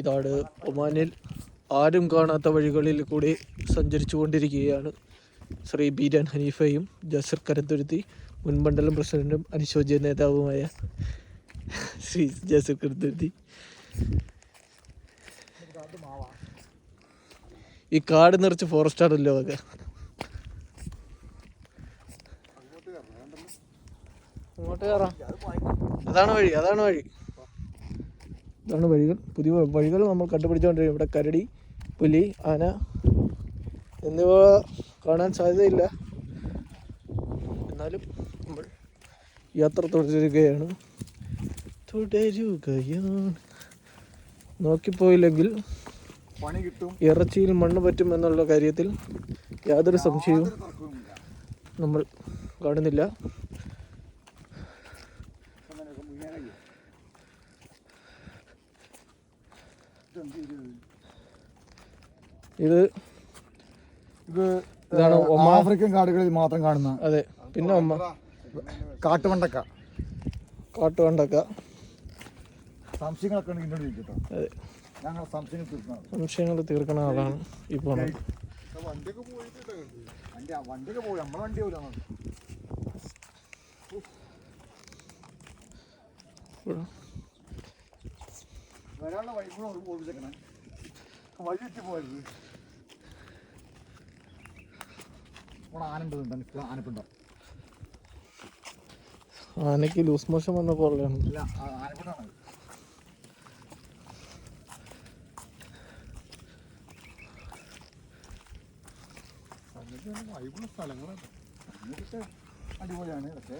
ഇതാണ് ഒമാനിൽ ആരും കാണാത്ത വഴികളിൽ കൂടി സഞ്ചരിച്ചു കൊണ്ടിരിക്കുകയാണ് ശ്രീ ബീരാൻ ഹനീഫയും ജാസിർ കരന്തുരുത്തി, മുൻ മണ്ഡലം പ്രസിഡന്റും അനുശോചന നേതാവുമായ ശ്രീ ജാസിർ കരന്തുരുത്തി. ഈ കാട് നിറച്ച് ഫോറസ്റ്റാണല്ലോ ഒക്കെ. അങ്ങോട്ട് കയറാം. അതാണ് വഴി. ഇതാണ് വഴികൾ. പുതിയ വഴികൾ നമ്മൾ കണ്ടുപിടിച്ചുകൊണ്ടിരിക്കും. ഇവിടെ കരടി, പുലി, ആന എന്നിവ കാണാൻ സാധ്യതയില്ല. എന്നാലും നമ്മൾ യാത്ര തുടരുകയാണ്. നോക്കിപ്പോയില്ലെങ്കിൽ പണി കിട്ടും, ഇറച്ചിയിൽ മണ്ണ് പറ്റും എന്നുള്ള കാര്യത്തിൽ യാതൊരു സംശയവും നമ്മൾ കാണുന്നില്ല. ഇതാണ് ആഫ്രിക്കൻ കാടുകളിൽ മാത്രം കാണുന്ന. അതെ. പിന്നെ കാട്ടുവണ്ടക്ക. സംശയങ്ങളൊക്കെ അതെ, ഞങ്ങൾ സംശയങ്ങൾ തീർക്കണ ആളാണ് ഈ പോണത്. വണ്ടിയൊക്കെ പോയി, നമ്മളെ വണ്ടി പോലും വരാനുള്ള വഴി പോയിച്ചേക്കണേ, വഴി എത്തി പോയത്. ആനപ്പുണ്ടോ? ആനയ്ക്ക് ലൂസ് മോഷൻ വന്ന പോലെയാണ്. ആനപ്പുണ്ടാണ്. വൈബുള്ള സ്ഥലങ്ങളാണ്, അടിപൊളിയാണ്. പക്ഷേ